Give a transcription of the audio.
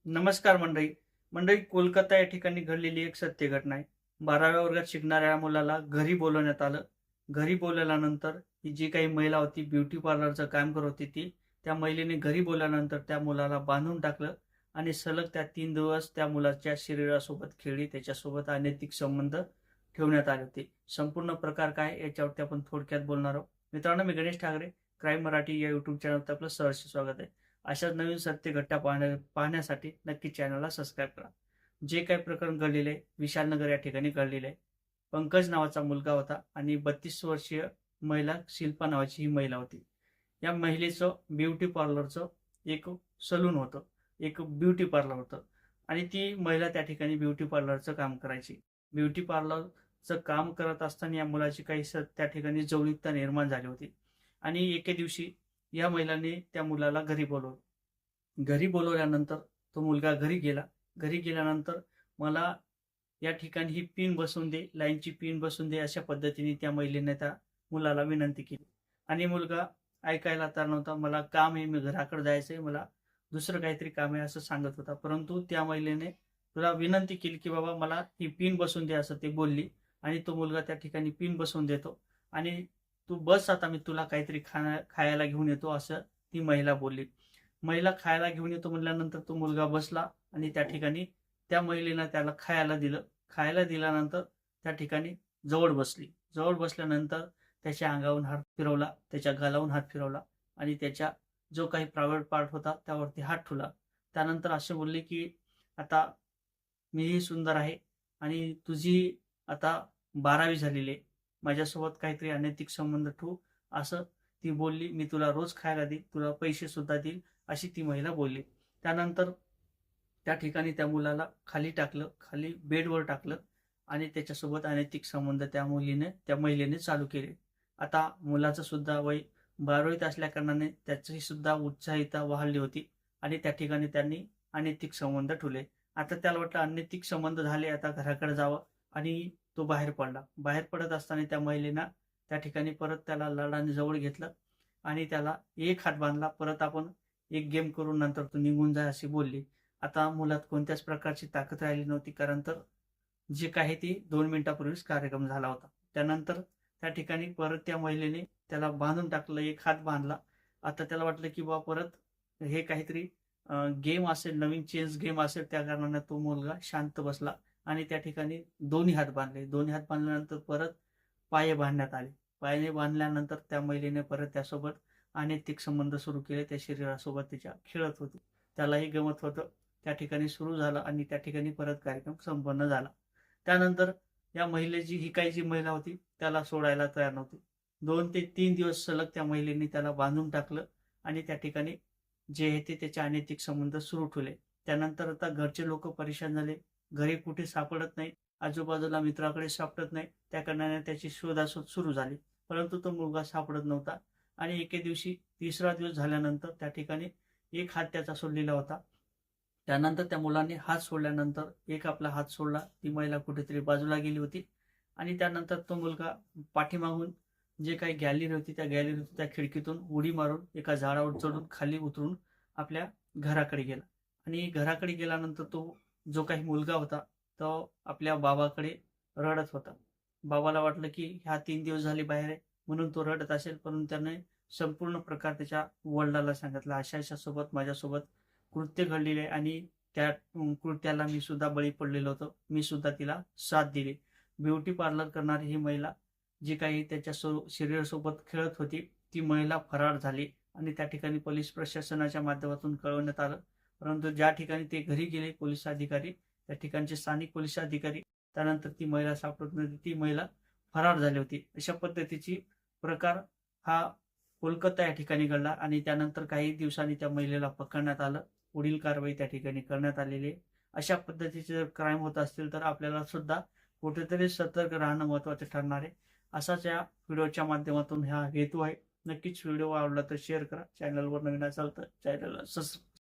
नमस्कार मंडळी. मंडळी, कोलकाता या ठिकाणी घडलेली एक सत्य घटना आहे. 12व्या वर्गात शिकणाऱ्या मुलाला घरी बोलवण्यात आलं. घरी बोलावल्यानंतर ही जी काही महिला होती, ब्युटी पार्लरचं काम करत होती ती, त्या महिलेने घरी बोलावल्यानंतर त्या मुलाला बांधून टाकलं आणि सलग त्या 3 दिवस त्या मुलाच्या शरीरासोबत खेळली, त्याच्यासोबत अनैतिक संबंध ठेवण्यात आले होते. संपूर्ण प्रकार काय याच्यावरती आपण थोडक्यात बोलणार आहोत. मित्रांनो, मी गणेश ठाकरे, क्राईम मराठी या यूट्यूब चॅनलवर आपलं सहर्ष स्वागत आहे. अशाच नवीन सत्य घटना पाहण्यासाठी नक्की चॅनलला सबस्क्राईब करा. जे काही प्रकरण घडलेले आहे, विशालनगर या ठिकाणी घडलेले आहे. पंकज नावाचा मुलगा होता आणि 32 वर्षीय महिला शिल्पा नावाची ही महिला होती. या महिलेचं ब्युटी पार्लरचं एक सलून होतं, एक ब्युटी पार्लर होतं आणि ती महिला त्या ठिकाणी ब्युटी पार्लरचं काम करायची. ब्युटी पार्लरचं काम करत असताना या मुलाची काही त्या ठिकाणी जवळीकता निर्माण झाली होती आणि एके दिवशी या महिलांनी त्या मुलाला घरी बोलवलं. घरी बोलवल्यानंतर तो मुलगा घरी गेला. घरी गेल्यानंतर मला या ठिकाणी ही पिन बसवून दे, लाईनची पिन बसवून दे, अशा पद्धतीने त्या महिलेने त्या मुलाला विनंती केली आणि मुलगा ऐकायला तयार नव्हता. मला काम आहे, मी घराकडे जायचं आहे, मला दुसरं काहीतरी काम आहे असं सांगत होता. परंतु त्या महिलेने तुला विनंती केली की बाबा मला ही पिन बसवून दे असं ते बोलली आणि तो मुलगा त्या ठिकाणी पिन बसवून देतो आणि तू बस आता, मी तुला काहीतरी खायला घेऊन येतो असं ती महिला बोलली. महिला खायला घेऊन येतो म्हटल्यानंतर तो मुलगा बसला आणि त्या ठिकाणी त्या महिलेनं त्याला खायला दिलं. खायला दिल्यानंतर त्या ठिकाणी जवळ बसली. जवळ बसल्यानंतर त्याच्या अंगावरून हात फिरवला, त्याच्या गालावरून हात फिरवला आणि त्याच्या जो काही प्रायव्हेट पार्ट होता त्यावरती हात ठेवला. त्यानंतर असे बोलले की आता मीही सुंदर आहे आणि तुझी आता 12वी झालेली आहे. माझ्यासोबत काहीतरी अनैतिक संबंध ठेवू असं ती बोलली. मी तुला रोज खायला देईल, तुला पैसे सुद्धा देईल अशी ती महिला बोलली. त्यानंतर त्या ठिकाणी त्या मुलाला खाली टाकलं, खाली बेडवर टाकलं आणि त्याच्यासोबत अनैतिक संबंध त्या महिलेने चालू केले. आता मुलाचं सुद्धा वय 12वीत असल्याकारणाने त्याची सुद्धा उत्साहिता वाढली होती आणि त्या ठिकाणी त्यांनी अनैतिक संबंध ठेवले. आता त्याला वाटलं अनैतिक संबंध झाले, आता घराकडे जावं आणि तो बाहेर पडला. बाहेर पडत असताना त्या महिलेनं त्या ठिकाणी परत त्याला लाडाने जवळ घेतलं आणि त्याला एक हात बांधला. परत आपण एक गेम करून नंतर तू निघून जा अशी बोलली. आता मुलात कोणत्याच प्रकारची ताकद राहिली नव्हती, कारण तर जे काही ती 2 मिनिटापूर्वीच कार्यक्रम झाला होता. त्यानंतर त्या ठिकाणी परत त्या महिलेने त्याला बांधून टाकलं, एक हात बांधला. आता त्याला वाटलं की बाबा परत हे काहीतरी गेम असेल, नवीन चेस गेम असेल, त्या कारणाने तो मुलगा शांत बसला आणि त्या ठिकाणी दोन्ही हात बांधले. दोन्ही हात बांधल्यानंतर परत पाय बांधण्यात आले. पायाने बांधल्यानंतर त्या महिलेने परत त्यासोबत अनैतिक संबंध सुरू केले. त्या शरीरासोबत तिच्या खेळत होती, त्यालाही गमत होतं. त्या ठिकाणी सुरू झालं आणि त्या ठिकाणी परत कार्यक्रम संपन्न झाला. त्यानंतर या महिलेची ही काही जी महिला होती त्याला सोडायला तयार नव्हती. 2 ते 3 दिवस सलग त्या महिलेने त्याला बांधून टाकलं आणि त्या ठिकाणी जे आहे ते त्याचे अनैतिक संबंध सुरू ठेवले. त्यानंतर आता घरचे लोक परेशान झाले. घरी कुठे सापडत नाही, आजूबाजूला मित्राकडे सापडत नाही. त्या कारणाने त्याची शोधाशोध सुरू झाली, परंतु तो मुलगा सापडत नव्हता आणि एके दिवशी 3रा दिवस झाल्यानंतर त्या ठिकाणी एक हात त्याचा सोडलेला होता. त्यानंतर त्या मुलाने हात सोडल्यानंतर एक आपला हात सोडला, ती महिला कुठेतरी बाजूला गेली होती आणि त्यानंतर तो मुलगा पाठीमागून जे काही गॅलरी होती त्या गॅलरीतून त्या खिडकीतून उडी मारून एका झाडावर चढून खाली उतरून आपल्या घराकडे गेला आणि घराकडे गेल्यानंतर तो जो काही मुलगा होता तो आपल्या बाबाकडे रडत होता. बाबाला वाटलं की ह्या 3 दिवस झाले बाहेर आहे म्हणून तो रडत असेल, परंतु त्याने संपूर्ण प्रकार त्याच्या वडिलांना सांगितला, अशा अशा सोबत माझ्यासोबत कृत्य घडलेले आहे आणि त्या कृत्याला मी सुद्धा बळी पडलेलो होतो, मी सुद्धा तिला साथ दिली. ब्युटी पार्लर करणारी ही महिला जी काही त्याच्या शरीरासोबत खेळत होती ती महिला फरार झाली आणि त्या ठिकाणी पोलीस प्रशासनाच्या माध्यमातून कळवण्यात आलं. परंतु ज्या ठिकाणी ते घरी गेले पोलीस अधिकारी, त्या ठिकाणचे स्थानिक पोलीस अधिकारी, त्यानंतर ती महिला सापडत नव्हती, ती महिला फरार झाली होती. अशा पद्धतीची प्रकार हा कोलकाता या ठिकाणी घडला आणि त्यानंतर काही दिवसांनी त्या महिलेला पकडण्यात आलं. पुढील कारवाई त्या ठिकाणी करण्यात आलेली आहे. अशा पद्धतीचे जर क्राईम होत असतील तर आपल्याला सुद्धा कुठेतरी सतर्क राहणं महत्त्वाचं ठरणार आहे. असाच या व्हिडिओच्या माध्यमातून हा हेतू आहे. नक्कीच व्हिडिओ आवडला तर शेअर करा. चॅनलवर नवीन असाल तर चॅनलला